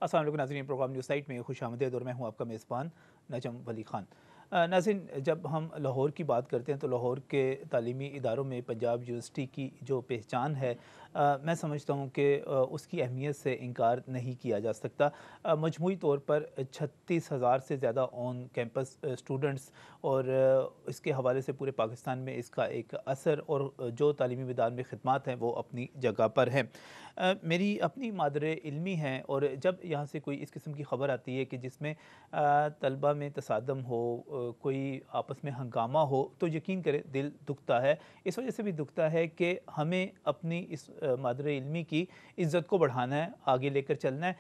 अस्सलाम वालेकुम नाज़रीन, प्रोग्राम न्यूज़ साइट में खुशामदीद और मैं हूँ आपका मेज़बान नजम वली ख़ान। नाज़रीन, जब हम लाहौर की बात करते हैं तो लाहौर के तालीमी इदारों में पंजाब यूनिवर्सिटी की जो पहचान है, मैं समझता हूँ कि उसकी अहमियत से इनकार नहीं किया जा सकता। मजमूई तौर पर 36,000 से ज़्यादा ऑन कैंपस स्टूडेंट्स और इसके हवाले से पूरे पाकिस्तान में इसका एक असर और जो तालीमी मैदान में खिदमात हैं वो अपनी जगह पर हैं। मेरी अपनी मादरे इल्मी है और जब यहाँ से कोई इस किस्म की ख़बर आती है कि जिसमें तलबा में तसादम हो, कोई आपस में हंगामा हो, तो यकीन करें दिल दुखता है। इस वजह से भी दुखता है कि हमें अपनी इस मादरे इल्मी की इज़्ज़त को बढ़ाना है, आगे लेकर चलना है।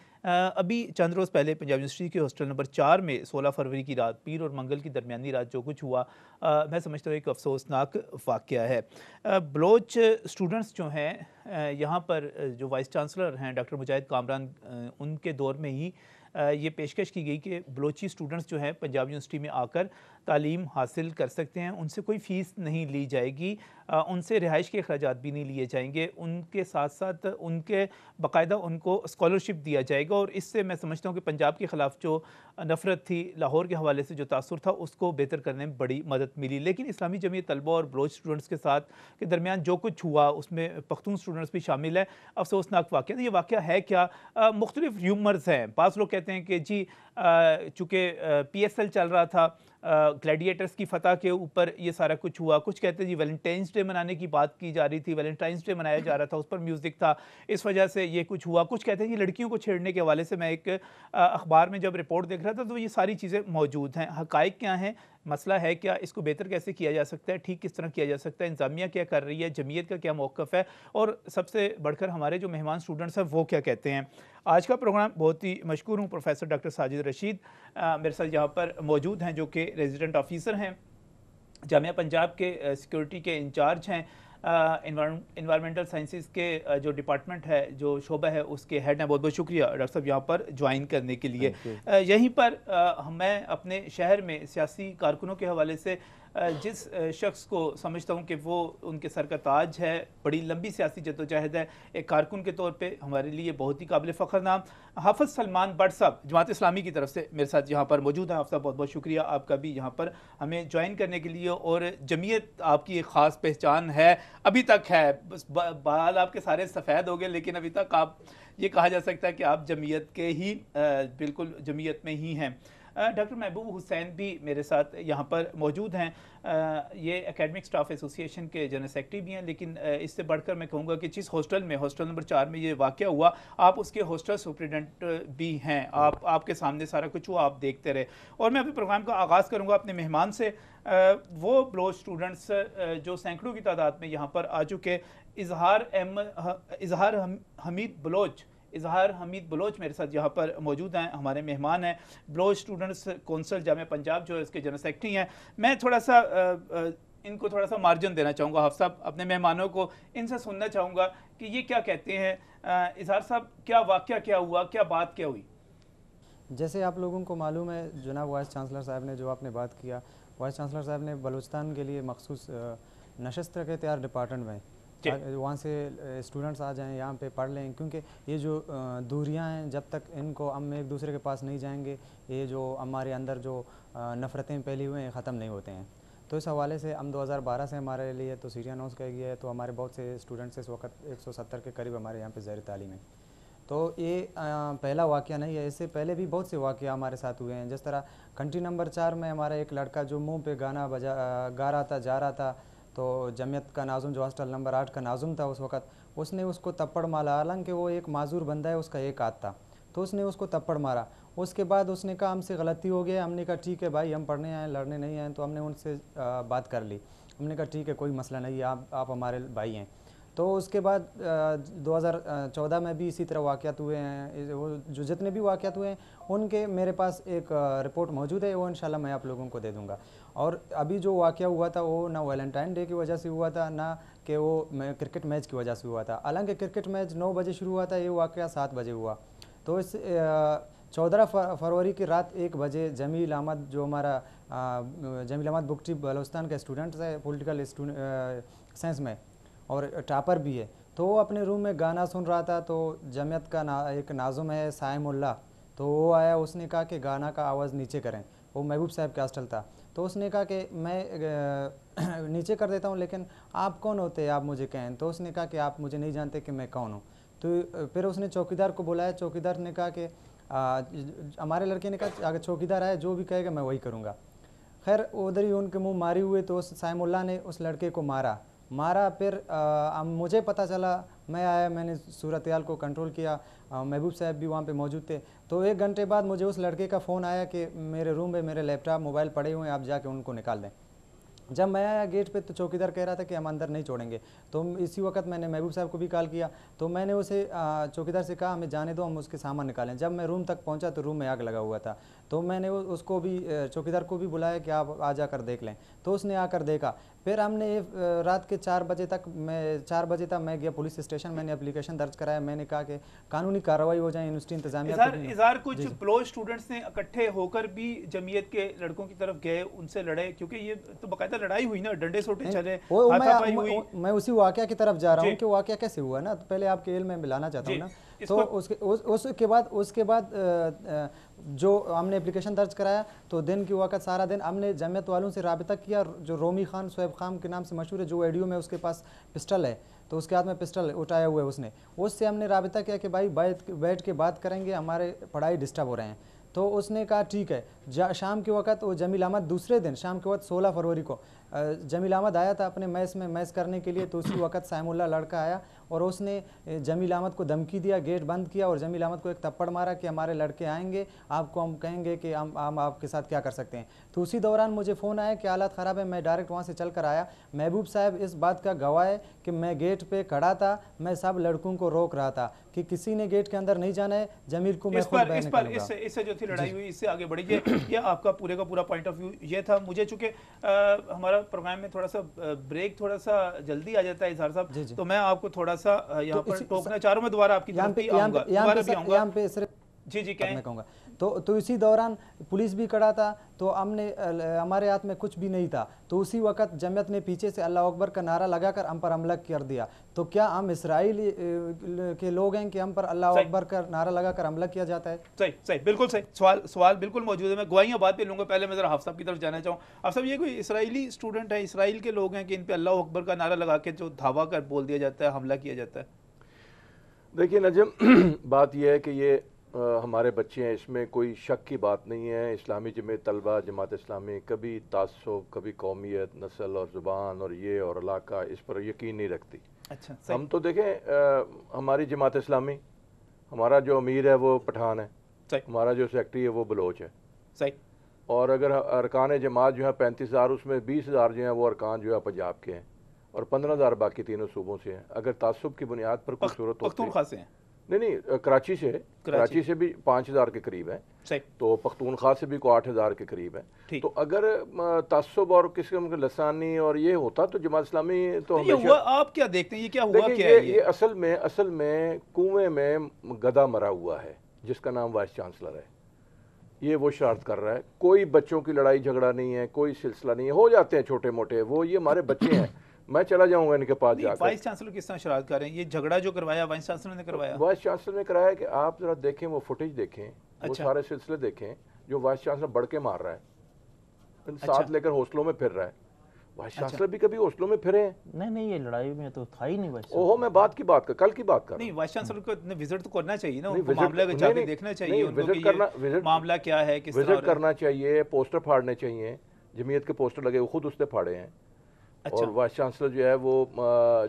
अभी चंद रोज़ पहले पंजाब यूनिवर्सिटी के हॉस्टल नंबर 4 में 16 फरवरी की रात, पीर और मंगल की दरमियानी रात जो कुछ हुआ, मैं समझता हूँ एक अफसोसनाक वाक़या है। बलोच स्टूडेंट्स जो हैं, यहाँ पर जो वाइस चांसलर हैं डॉक्टर मुजाहिद कामरान, उनके दौर में ही ये पेशकश की गई कि बलोची स्टूडेंट्स जो हैं पंजाब यूनिवर्सिटी में आकर तालीम हासिल कर सकते हैं, उनसे कोई फ़ीस नहीं ली जाएगी, उनसे रिहाइश के अखराजात भी नहीं लिए जाएंगे, उनके साथ साथ उनके बाकायदा उनको स्कॉलरशिप दिया जाएगा। और इससे मैं समझता हूँ कि पंजाब के ख़िलाफ़ जो नफ़रत थी, लाहौर के हवाले से जो तासुर था, उसको बेहतर करने में बड़ी मदद मिली। लेकिन इस्लामी जमीयत तलबा और बलोच स्टूडेंट्स के साथ के दरमियान जो कुछ हुआ उसमें पख्तून स्टूडेंट्स भी शामिल है। अफसोसनाक वाक़या। तो ये वाक़या है क्या? मुख्तलिफ र्यूमर्स हैं। बाज़ लोग कहते हैं कि जी चूँकि PSL चल रहा था, ग्लैडिएटर्स की फ़तह के ऊपर ये सारा कुछ हुआ। कुछ कहते हैं जी वैलेंटाइन्स डे मनाने की बात की जा रही थी, वैलेंटाइन्स डे मनाया जा रहा था, उस पर म्यूज़िक था, इस वजह से ये कुछ हुआ। कुछ कहते हैं जी लड़कियों को छेड़ने के हवाले से। मैं एक अखबार में जब रिपोर्ट देख रहा था तो ये सारी चीज़ें मौजूद हैं। हक़ाइक़ क्या हैं? मसला है क्या? इसको बेहतर कैसे किया जा सकता है? ठीक किस तरह किया जा सकता है? इंतज़ामिया क्या कर रही है? जमीयत का क्या मौक़िफ़ है? और सबसे बढ़कर हमारे जो मेहमान स्टूडेंट्स हैं वो क्या कहते हैं? आज का प्रोग्राम बहुत ही मशकूर हूँ, प्रोफेसर डॉक्टर साजिद रशीद मेरे साथ यहाँ पर मौजूद हैं, जो कि रेजिडेंट ऑफिसर हैं, जामिया पंजाब के सिक्योरिटी के इंचार्ज हैं, इन्वायरमेंटल साइंसेज के जो डिपार्टमेंट है, जो शोबा है, उसके हेड हैं। बहुत बहुत शुक्रिया डॉक्टर साहब यहाँ पर ज्वाइन करने के लिए। यहीं पर मैं अपने शहर में सियासी कारकुनों के हवाले से जिस शख्स को समझता हूँ कि वो उनके सर का ताज है, बड़ी लंबी सियासी जद्दोजहद है, एक कारकुन के तौर पे हमारे लिए बहुत ही काबिल फ़ख्र नाम हाफ़िज़ सलमान बट साहब जमात इस्लामी की तरफ से मेरे साथ यहाँ पर मौजूद हैं। हाफ़िज़ साहब बहुत बहुत शुक्रिया आपका भी यहाँ पर हमें ज्वाइन करने के लिए। और जमीयत आपकी एक ख़ास पहचान है, अभी तक है, बस बाल आपके सारे सफ़ेद हो गए, लेकिन अभी तक आप ये कहा जा सकता है कि आप जमीयत के ही बिल्कुल जमीयत में ही हैं। डॉक्टर महबूब हुसैन भी मेरे साथ यहाँ पर मौजूद हैं। ये एकेडमिक स्टाफ एसोसिएशन के जनरल सेक्रेटरी भी हैं। लेकिन इससे बढ़कर मैं कहूँगा कि जिस हॉस्टल में, हॉस्टल नंबर 4 में ये वाक़या हुआ, आप उसके हॉस्टल सुपरिटेंडेंट भी हैं। आपके सामने सारा कुछ हुआ, आप देखते रहे। और मैं अभी प्रोग्राम का आगाज़ करूँगा अपने मेहमान से। वो बलोच स्टूडेंट्स जो सैकड़ों की तादाद में यहाँ पर आ चुके, इजहार हमीद बलोच मेरे साथ यहाँ पर मौजूद हैं, हमारे मेहमान हैं। बलोच स्टूडेंट्स कौंसल जामिया पंजाब जो है इसके जनरल सेक्रेटरी हैं। मैं थोड़ा सा इनको थोड़ा सा मार्जिन देना चाहूँगा। हाफ़िज़ साहब, अपने मेहमानों को इनसे सुनना चाहूँगा कि ये क्या कहते हैं। इजहार साहब, क्या वाक़या क्या हुआ, क्या बात क्या हुई? जैसे आप लोगों को मालूम है, जनाब वाइस चांसलर साहब ने जो आपने बात किया, वाइस चांसलर साहब ने बलूचिस्तान के लिए मखसूस नशस्त के तैयार डिपार्टमेंट में वहाँ से स्टूडेंट्स आ जाएं, यहाँ पे पढ़ लें, क्योंकि ये जो दूरियां हैं, जब तक इनको हम एक दूसरे के पास नहीं जाएंगे, ये जो हमारे अंदर जो नफ़रतें फैली हुई हैं ख़त्म नहीं होते हैं। तो इस हवाले से हम 2012 से हमारे लिए तो सीरिया अनाउंस किया गया है, तो हमारे बहुत से स्टूडेंट्स इस वक्त 170 के करीब हमारे यहाँ पे ज़ैर तालीम है। तो ये पहला वाक़या नहीं है, इससे पहले भी बहुत से वाक़या हमारे साथ हुए हैं। जिस तरह कंट्री नंबर 4 में हमारा एक लड़का जो मुंह पे गाना गा रहा था, जा रहा था, तो जमीयत का नाज़ुम जो हॉस्टल नंबर 8 का नाज़ुम था उस वक़्त, उसने उसको तप्पड़ मारा। हालांकि वो एक माजूर बंदा है, उसका एक हाथ था, तो उसने उसको तप्पड़ मारा। उसके बाद उसने कहा हमसे गलती हो गई। हमने कहा ठीक है भाई, हम पढ़ने आए, लड़ने नहीं आए। तो हमने उनसे बात कर ली, हमने कहा ठीक है, कोई मसला नहीं है, आप हमारे भाई हैं। तो उसके बाद 2014 में भी इसी तरह वाक़यात हुए हैं। वो जो जितने भी वाक़यात हुए हैं उनके मेरे पास एक रिपोर्ट मौजूद है, वो इंशाल्लाह मैं आप लोगों को दे दूंगा। और अभी जो वाक़या हुआ था वो ना वैलेंटाइन डे की वजह से हुआ था, ना कि वो क्रिकेट मैच की वजह से हुआ था। हालांकि क्रिकेट मैच 9 बजे शुरू हुआ था, ये वाक़या 7 बजे हुआ। तो इस 14 फरवरी की रात 1 बजे जमील अहमद, जो हमारा जमील अहमद बुगटी बलूचिस्तान का स्टूडेंट है पॉलिटिकल साइंस में और टॉपर भी है, तो वो अपने रूम में गाना सुन रहा था। तो जमीयत का एक नाज़ुम है साइमुल्लाह, तो वो आया, उसने कहा कि गाना का आवाज़ नीचे करें, वो महबूब साहब का हॉस्टल था। तो उसने कहा कि मैं नीचे कर देता हूँ, लेकिन आप कौन होते हैं, आप मुझे कहें। तो उसने कहा कि आप मुझे नहीं जानते कि मैं कौन हूँ। तो फिर उसने चौकीदार को बुलाया, चौकीदार ने कहा कि हमारे लड़के ने कहा अगर चौकीदार आए जो भी कहेगा मैं वही करूँगा। खैर उधर ही उनके मुंह मारी हुए, तो उस साइमुल्लाह ने उस लड़के को मारा। फिर मुझे पता चला, मैं आया, मैंने सूरत हाल को कंट्रोल किया, महबूब साहब भी वहाँ पे मौजूद थे। तो 1 घंटे बाद मुझे उस लड़के का फ़ोन आया कि मेरे रूम में मेरे लैपटॉप मोबाइल पड़े हुए हैं, आप जाके उनको निकाल दें। जब मैं आया गेट पे तो चौकीदार कह रहा था कि हम अंदर नहीं छोड़ेंगे। तो इसी वक्त मैंने महबूब साहब को भी कॉल किया, तो मैंने उसे चौकीदार से कहा हमें जाने दो, हम उसके सामान निकालें। जब मैं रूम तक पहुंचा तो रूम में आग लगा हुआ था। तो मैंने उसको भी, चौकीदार को भी बुलाया कि आप आ जाकर देख लें। तो उसने आकर देखा। फिर हमने रात के 4 बजे तक मैं गया पुलिस स्टेशन, मैंने एप्लीकेशन दर्ज कराया। मैंने कहा कि कानूनी कार्रवाई हो जाए, यूनिवर्सिटी इंतजामिया कुछ प्लो स्टूडेंट्स ने इकट्ठे होकर भी जमीयत के लड़कों की तरफ गए, उनसे लड़े, क्योंकि ये तो बाकायदा लड़ाई हुई ना, डंडे सोटे चले, हाथापाई हुई। मैं उसी वाकया की तरफ जा रहा हूँ कि वाकया कैसे हुआ ना, तो पहले आपके इल्म में मिलाना चाहता हूँ ना। तो उसके बाद जो हमने एप्लीकेशन दर्ज कराया, तो दिन की वक्त सारा दिन हमने जमीयत वालों से रबता किया। जो रोमी खान, शोएब खान के नाम से मशहूर है, जो वीडियो में उसके पास पिस्टल है, तो उसके हाथ में पिस्टल उठाया हुआ है उसने, उससे हमने रबता किया कि भाई बैठ के बात करेंगे, हमारे पढ़ाई डिस्टर्ब हो रहे हैं। तो उसने कहा ठीक है। शाम के वक्त वो जमील अहमद, दूसरे दिन शाम के वक्त 16 फरवरी को जमील अहमद आया था अपने मैस करने के लिए। तो उसी वक्त साइमुल्लाह लड़का आया और उसने जमील अहमद को धमकी दिया, गेट बंद किया और जमील अहमद को एक थप्पड़ मारा कि हमारे लड़के आएंगे, आपको हम कहेंगे कि हम आपके साथ क्या कर सकते हैं। तो उसी दौरान मुझे फ़ोन आया कि हालात ख़राब है। मैं डायरेक्ट वहाँ से चल कर आया। महबूब साहब इस बात का गवाह है कि मैं गेट पे खड़ा था, मैं सब लड़कों को रोक रहा था कि किसी ने गेट के अंदर नहीं जाना है, जमील को मैं खुद बाहर निकालूंगा। इससे जो थी लड़ाई हुई, इससे आगे बढ़िए। ये आपका पूरे का पूरा पॉइंट ऑफ व्यू ये था। मुझे चूंकि हमारा प्रोग्राम में थोड़ा सा ब्रेक थोड़ा सा जल्दी आ जाता है इजहार साहब, तो मैं आपको थोड़ा सा यहाँ पर टोकना चाह रहा हूँ। मैं दोबारा आपकी तरफ भी आऊंगा, दोबारा भी आऊंगा। जी कहूँगा। तो इसी दौरान पुलिस भी खड़ा था, तो हमारे हाथ में कुछ भी नहीं था। तो उसी वक्त जमीयत ने पीछे से अल्लाह अकबर का नारा लगाकर हम पर हमला कर दिया। तो क्या हम इसराइल के लोग हैं कि हम पर अल्लाह अकबर का नारा लगाकर हमला किया जाता है? सही, बिल्कुल सही। सवाल बिल्कुल मौजूद है। मैं गवाहियाँ बाद पे लूँगा, पहले मैं जरा हाफ़ साहब की तरफ जाना चाहूँ। हाफ़ साहब, ये कोई इसराइली स्टूडेंट है, इसराइल के लोग हैं कि इन पर अल्लाह अकबर का नारा लगा के जो धावा कर बोल दिया जाता है, हमला किया जाता है? देखिए नजम, बात यह है कि ये हमारे बच्चे हैं, इसमें कोई शक की बात नहीं है। इस्लामी जमीयत तलबा, जमात इस्लामी कभी तासुब, कभी कौमियत, नस्ल और ज़ुबान और ये और इलाका, इस पर यकीन नहीं रखती। अच्छा, हम तो देखें, हमारी जमात इस्लामी, हमारा जो अमीर है वो पठान है, हमारा जो सेक्रेटरी है वो बलोच है। सही। और अगर अरकान जमात जो है 35,000, उसमें 20,000 जो है वो अरकान जो है पंजाब के हैं और 15,000 बाकी तीनों सूबों से हैं। अगर तासुब की बुनियाद पर कोई सूरत पख्तूनख्वा से हैं? नहीं, कराची से भी 5,000 के करीब है, तो पख्तूनख्वा से भी को 8,000 के करीब है। तो अगर तासुब और किस्म का लसानी और ये होता तो जमात इस्लामी तो हुआ। आप क्या देखते हैं, ये क्या हुआ? क्या ये असल में कुएं में गधा मरा हुआ है जिसका नाम वाइस चांसलर है। ये वो शरारत कर रहा है। कोई बच्चों की लड़ाई झगड़ा नहीं है, कोई सिलसिला नहीं है, हो जाते हैं छोटे मोटे, वो ये हमारे बच्चे हैं। मैं चला जाऊंगा इनके पास जाकर। वाइस चांसलर किस तरह शरारत कर रहे हैं? ये झगड़ा जो करवाया वाइस चांसलर ने करवाया? वाइस चांसलर ने कराया कि आप जरा देखें, वो फुटेज देखें, वो सारे सिलसिले देखें जो वाइस चांसलर बढ़ के मार रहा है, साथ लेकर हौसलों में फिर रहा है। वाइस चांसलर भी कभी हौसलों में फिरे हैं? नहीं, ये लड़ाई में तो था ही नहीं वाइस। ओहो, मैं कल की बात कर नहीं, वाइस चांसलर को विजिट तो करना चाहिए ना, उनको मामला को जाके देखना चाहिए, उनको मामला क्या है, किस तरह विजिट करना चाहिए, पोस्टर फाड़ने चाहिए। जमीयत के पोस्टर लगे, वो खुद उसने फाड़े हैं। और वाइस चांसलर जो है वो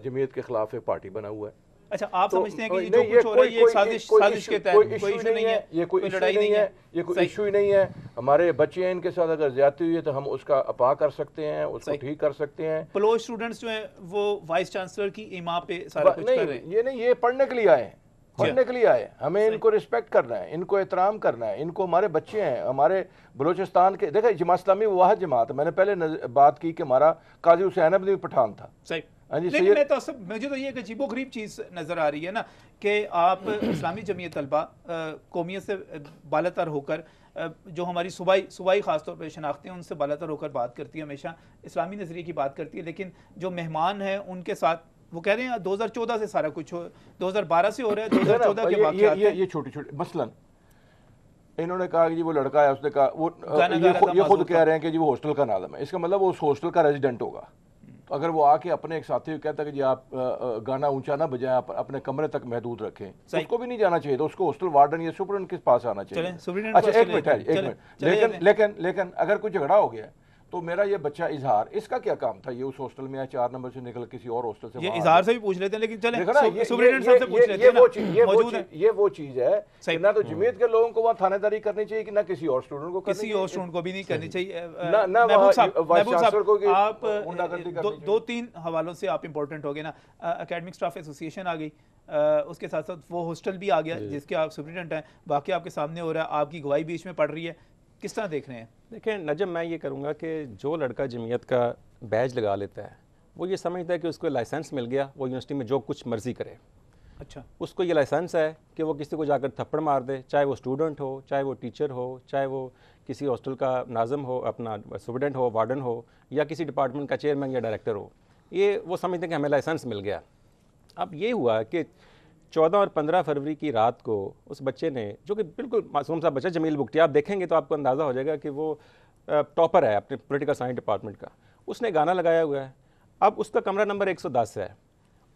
जमीयत के खिलाफ एक पार्टी बना हुआ है। अच्छा, आप समझते हैं कि जो कुछ हो रहा है ये साजिश के तहत? कोई इशू नहीं है, ये कोई लड़ाई नहीं है, ये कोई इशू ही नहीं है। हमारे बच्चे हैं, इनके साथ अगर ज्यादती हुई है तो हम उसका अपा कर सकते हैं, उसको ठीक कर सकते हैं। प्लो स्टूडेंट्स जो हैं वो वाइस चांसलर की इमा पे सारा कुछ कर रहे हैं। ये पढ़ने के लिए आए हैं, पढ़ने के लिए आए। हमें इनको रिस्पेक्ट करना है, इनको एहतराम करना है, इनको हमारे बच्चे हैं। हमारे बलूचिस्तान के देखिए, जमात इस्लामी वाहिद जमात, मैंने पहले बात की कि हमारा काजी हुसैन भी पठान था। सही। लेकिन मुझे तो ये एक अजीबोगरीब चीज़ नज़र आ रही है ना कि आप इस्लामी जमीयत तलबा कौमियत से बालातर होकर, जो हमारी सूबाई ख़ासतौर पर शनाख्ती हैं उनसे बालातर होकर बात करती है, हमेशा इस्लामी नज़रिए की बात करती है। लेकिन जो मेहमान हैं उनके साथ वो कह रहे हैं 2014 से सारा कुछ 2012 से हो रहा है, 2014 के वाक़यात हैं। ये छोटे छोटे मसलन इन्होंने कहा कि जी वो लड़का है, उसने कहा वो गाना गा रहा था ये खुद मासूम कह रहे हैं कि जी वो हॉस्टल का नाज़िम है। इसका मतलब वो उस हॉस्टल का रेजिडेंट होगा। तो अगर वो आके अपने एक साथी को कहता है कि जी आप गाना ऊंचा ना बजाएं, आप अपने कमरे तक महदूद रखें, उसको भी नहीं जाना चाहिए। तो उसको हॉस्टल वार्डन या सुपरडेंट के पास आना चाहिए। अच्छा एक मिनट, लेकिन अगर कोई झगड़ा हो गया तो मेरा ये बच्चा इजहार, इसका क्या काम था? ये उस हॉस्टल में 4 नंबर से निकल किसी और हॉस्टल से, ये इजहार से भी पूछ लेते हैं, लेकिन चलें सुप्रीटेंडेंट साहब से पूछ लेते हैं। ये वो चीज है ना, तो जमीयत के लोगों को वहाँ थानेदारी करनी चाहिए कि ना किसी और स्टूडेंट को, किसी और स्टूडेंट को भी नहीं करनी चाहिए। ना महबूब साहब, आप 2-3 हवालों से आप इंपॉर्टेंट हो गए ना। एकेडमिक स्टाफ एसोसिएशन आ गई, उसके साथ साथ वो हॉस्टल भी आ गया जिसके आप सुप्रीटेंडेंट हैं, बाकी आपके सामने हो रहा है, आपकी गवाही बीच में पड़ रही है, किस तरह देख रहे हैं? देखें नजम, मैं ये करूँगा कि जो लड़का जमीयत का बैज लगा लेता है वो ये समझता है कि उसको लाइसेंस मिल गया, वो यूनिवर्सिटी में जो कुछ मर्जी करे। अच्छा, उसको ये लाइसेंस है कि वो किसी को जाकर थप्पड़ मार दे, चाहे वो स्टूडेंट हो, चाहे वो टीचर हो, चाहे वो किसी हॉस्टल का नाज़िम हो, अपना सुप्रीटेंडेंट हो, वार्डन हो, या किसी डिपार्टमेंट का चेयरमैन या डायरेक्टर हो। ये वो समझते हैं कि हमें लाइसेंस मिल गया। अब ये हुआ कि 14 और 15 फरवरी की रात को उस बच्चे ने, जो कि बिल्कुल मासूम सा बच्चा जमील बुगटी, आप देखेंगे तो आपको अंदाज़ा हो जाएगा कि वो टॉपर है अपने पॉलिटिकल साइंस डिपार्टमेंट का, उसने गाना लगाया हुआ है। अब उसका कमरा नंबर 110 है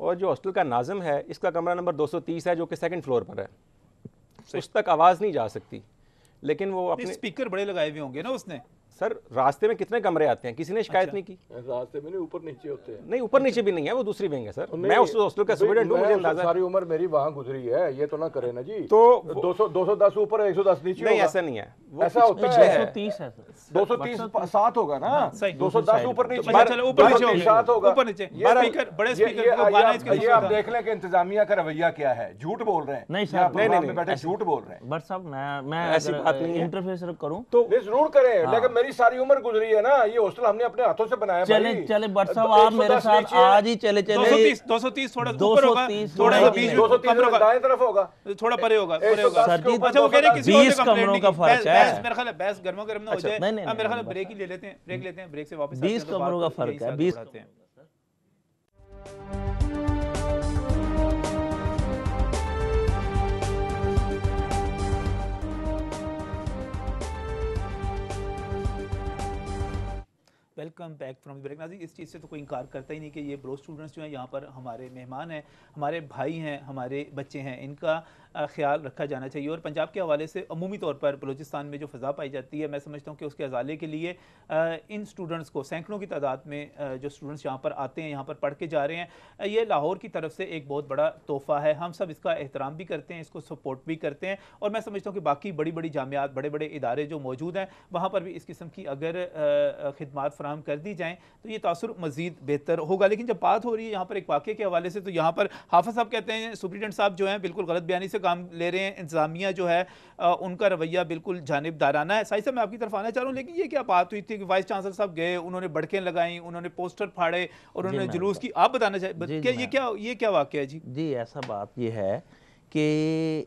और जो हॉस्टल का नाज़िम है इसका कमरा नंबर 230 है, जो कि 2nd फ्लोर पर है। उस तक आवाज़ नहीं जा सकती, लेकिन वो अपने स्पीकर बड़े लगाए हुए होंगे ना उसने। सर रास्ते में कितने कमरे आते हैं, किसी ने शिकायत नहीं की। रास्ते में नहीं, ऊपर नीचे होते हैं। नहीं, ऊपर नीचे भी नहीं है, वो दूसरी विंग है सर। मैं उस हॉस्टल का स्टूडेंट हूं, मुझे अंदाजा। सारी उम्र मेरी वहां गुजरी है, ये तो ना करे ना जी। तो 210 ऊपर है, 110 नीचे। नहीं, ऐसा नहीं है, ऐसा होता है। 230 है सर, 230 7 होगा ना, 210 ऊपर नीचे, चलो ऊपर नीचे 7 होगा, ऊपर नीचे। स्पीकर बड़े स्पीकर, ये आप देख लें कि इंतजामिया का रवैया क्या है। झूठ बोल रहे हैं। नहीं सर, नहीं बैठे झूठ बोल रहे हैं। बट साहब मैं ऐसी बात नहीं है। इंटरफेस करूं तो जरूर करें, लेकिन मेरी सारी उम्र गुजरी है ना। ये हॉस्टल हमने अपने हाथों से बनाया। चले बट साहब आप मेरे साथ आज ही चले 230 थोड़ा ऊपर होगा, थोड़ा 230 दाएं तरफ होगा, थोड़ा परे होगा। सर जी, अच्छा वो कह रहे हैं किसी और 20 कमरों का फर्क है। मेरा ख्याल है बहस गर्मा गर्म ना हो जाए। नहीं, मेरा ख्याल है ब्रेक ही ले लेते हैं, ब्रेक से वापस 20 कमरों का फर्क है। 20 वेलकम बैक फ्रॉम ब्रेक। नाज़रीन, इस चीज़ से तो कोई इनकार करता ही नहीं कि ये ब्रो स्टूडेंट्स जो हैं यहाँ पर हमारे मेहमान हैं, हमारे भाई हैं, हमारे बच्चे हैं, इनका ख्याल रखा जाना चाहिए। और पंजाब के हवाले से अमूमी तौर पर बलूचिस्तान में जो फ़ज़ा पाई जाती है, मैं समझता हूँ कि उसके अजाले के लिए इन स्टूडेंट्स को सैकड़ों की तादाद में जो स्टूडेंट्स यहाँ पर आते हैं, यहाँ पर पढ़ के जा रहे हैं, ये लाहौर की तरफ से एक बहुत बड़ा तोहफ़ा है। हम सब इसका एहतराम भी करते हैं, इसको सपोर्ट भी करते हैं। और मैं समझता हूँ कि बाकी बड़ी बड़ी जामियात, बड़े बड़े इदारे जो मौजूद हैं, वहाँ पर भी इस किस्म की अगर खिदमात फराहम कर दी जाएँ तो ये तासुर मज़ीद बेहतर होगा। लेकिन जब बात हो रही है यहाँ पर एक वाक़े के हवाले से, तो यहाँ पर हाफ़िज़ साहब कहते हैं सुप्रीटेंडेंट साहब जो हैं बिल्कुल गलत बयानी से काम ले रहे हैं, इंतज़ामिया जो है उनका रवैया बिल्कुल जानिबदाराना है। साहिब साहब मैं आपकी तरफ आना चाह रहा हूँ, लेकिन ये क्या बात हुई थी कि वाइस चांसलर साहब गए, उन्होंने बड़कें लगाई, उन्होंने पोस्टर फाड़े और उन्होंने जुलूस की, आप बताना चाहिए ये क्या वाक़या है? जी ऐसा बात ये है कि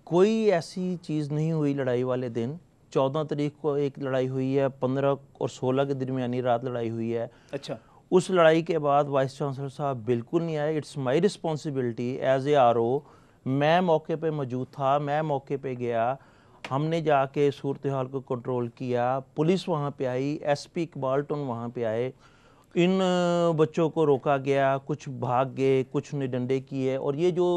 कोई ऐसी चीज़ नहीं हुई लड़ाई वाले दिन। 14 तारीख को एक लड़ाई हुई है, 15 और 16 के दरमियानी रात लड़ाई हुई है। अच्छा, उस लड़ाई के बाद वाइस चांसलर साहब बिल्कुल नहीं आए। It's my responsibility as a RO, मैं मौके पे मौजूद था, मैं मौके पे गया, हमने जाके सूरत हाल को कंट्रोल किया, पुलिस वहाँ पे आई, SP इकबाल टोन वहाँ पे आए, इन बच्चों को रोका गया, कुछ भाग गए, कुछ ने डंडे किए। और ये जो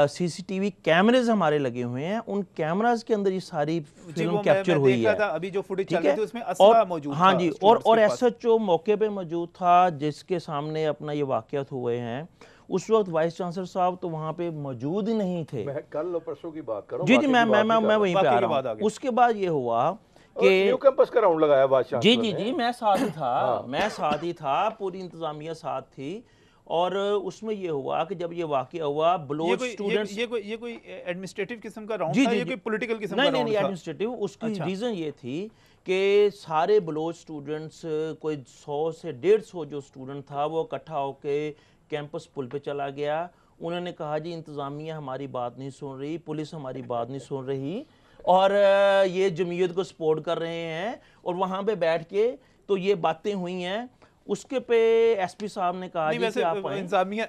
CCTV कैमरेज हमारे लगे हुए हैं, उन कैमराज के अंदर ये सारी फिल्म कैप्चर हुई है। अभी जो फुटेज चल रही थी उसमें असला मौजूद था। हाँ जी, और SHO मौके पे मौजूद था जिसके सामने अपना ये वाक़यात हुए हैं। उस वक्त वाइस चांसलर साहब तो वहाँ पे मौजूद ही नहीं थे। मैं कल परसों की बात कर रहा हूँ। जी मैं वहीं पे आ रहा हूँ। उसके बाद ये हुआ कि न्यू कैंपस का राउंड लगाया वाइस चांसलर ने। जी मैं साथ ही था, मैं साथ ही था, पूरी इंतजामिया साथ थी। और उसमें ये हुआ कि जब ये वाकया हुआ, बलोच स्टूडेंट्स, ये कोई एडमिनिस्ट्रेटिव किस्म का राउंड था, ये कोई पॉलिटिकल किस्म का राउंड था? नहीं एडमिनिस्ट्रेटिव। उसकी रीजन ये थी कि सारे बलोच स्टूडेंट्स, कोई 100 से 150 जो स्टूडेंट था, वो इकट्ठा होके कैंपस पुल पे चला गया। उन्होंने कहा जी इंतज़ामिया हमारी बात नहीं सुन रही, पुलिस हमारी बात नहीं सुन रही, और ये जमीयत को सपोर्ट कर रहे हैं। और वहाँ पे बैठ के तो ये बातें हुई हैं। उसके पे एसपी साहब ने कहा नहीं, जी कि वैसे आप आएं।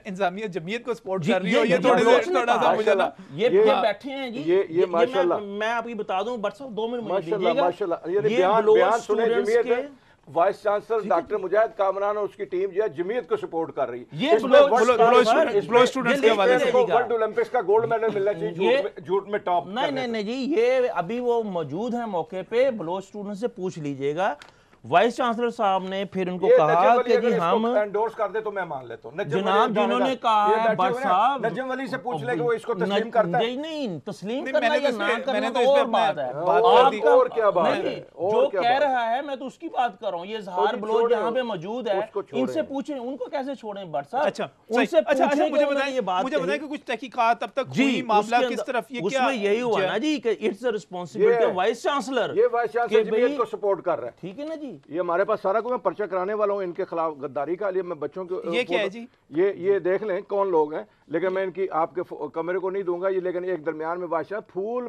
इंतजामिया जमीयत को सपोर्ट जी, कर रही हो, ये ये थोड़ा बलोच सा मुझे ना ये बैठे हैं जी, ये माशाल्लाह। मैं आपको बता दूं, बट साहब 2 मिनट मुझे माशाल्लाह दीजिएगा। माशाल्लाह, ये ये बयान बलोच बयान सुने स्टूडेंट्स जमीयत के, है। वाइस चांसलर डॉक्टर मुजाहिद कामरान और उसकी टीम जो है जमीयत को सपोर्ट कर रही है। ये इसमें बलोच बलोच स्टूडेंट्स के हवाले से वर्ल्ड ओलंपिक्स का गोल्ड मेडल मिलना चाहिए, झूठ में टॉप। नहीं जी, ये अभी वो मौजूद है मौके पे, बलोच स्टूडेंट से पूछ लीजिएगा। वाइस चांसलर साहब ने फिर उनको कहा कि जी हम एंडोर्स कर दे तो मैं मान लेता हूं। जनाब जिन्होंने कहा है बट साहब नजम वली से पूछ ले कि वो इसको तस्लीम करता है। नहीं तस्लीम नहीं, करना मैंने या तो ना इस पे- करना मैंने तो तो इस पे और बात है। बात कर दी, आपका- और क्या बात नहीं, है, और जो क्या कह बात रहा है मैं तो उसकी बात कर रहा हूँ। ये जहार जी, बलोच छोड़े, यहाँ पे मौजूद है, उसको छोड़े। इनसे पूछें, उनको कैसे छोड़ें बट साहब? अच्छा उनसे अच्छा पूछें कि मुझे उन्होंने बताएं, ये बात मुझे बताएं कही। कि कुछ तहकीकात अब तक जी, हुई, मामला उसके किस अंदर- तरफ, ये क्या उसमें यही हुआ ना जी कि it's a responsibility of vice chancellor. ये वाइस चांसलर कि भाई- जमीयत को सपोर्ट कर रहा है। ठीक है ना जी। ये हमारे पास सारा कुछ मैं पर्चा कराने वाला हूँ इनके खिलाफ गद्दारी का। लिए मैं बच्चों को ये क्या है जी? ये देख लें कौन लोग हैं, लेकिन मैं इनकी आपके कमरे को नहीं दूंगा ये। लेकिन एक दरमियान में बादशाह फूल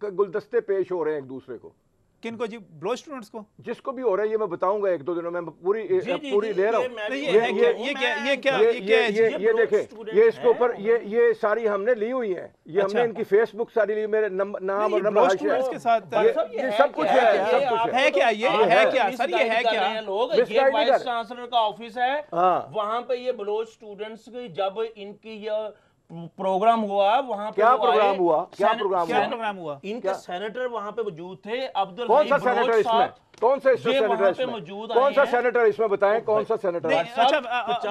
के गुलदस्ते पेश हो रहे हैं एक दूसरे को। किनको जी? बलोच स्टूडेंट्स को? जिसको भी हो रहा है ये मैं बताऊंगा 1-2 दिनों में। मैं पूरी पूरी ले रहा हूँ। नहीं, ये है क्या? ये क्या है जी? ये देखें, ये इसके ऊपर ये सारी हमने ली हुई है। ये हमने इनकी फेसबुक सारी ली, मेरे नाम और नंबर बलोच स्टूडेंट्स के साथ ये सब कुछ है, सब कुछ है क्या? ये है क्या सर? ये है क्या? लोग Misguide ये नहीं वाइस कर- चांसलर का ऑफिस है, हाँ। वहां पे ये बलोच स्टूडेंट्स की जब इनकी ये प्रोग्राम हुआ वहां पे क्या वो प्रोग्राम आए, हुआ? क्या सेने- प्रोग्राम क्या हुआ? प्रोग्राम हुआ? इनके सेनेटर वहां पे मौजूद थे, अब्दुल कौन सा हई सेनेटर बलोच इसमें? साहब। कौन सा इसमें ये सेनेटर वहां पे इसमें? मौजूद कौन आए सा हैं। सेनेटर इसमें बताएं? कौन सा सेनेटर नहीं, है? अच्छा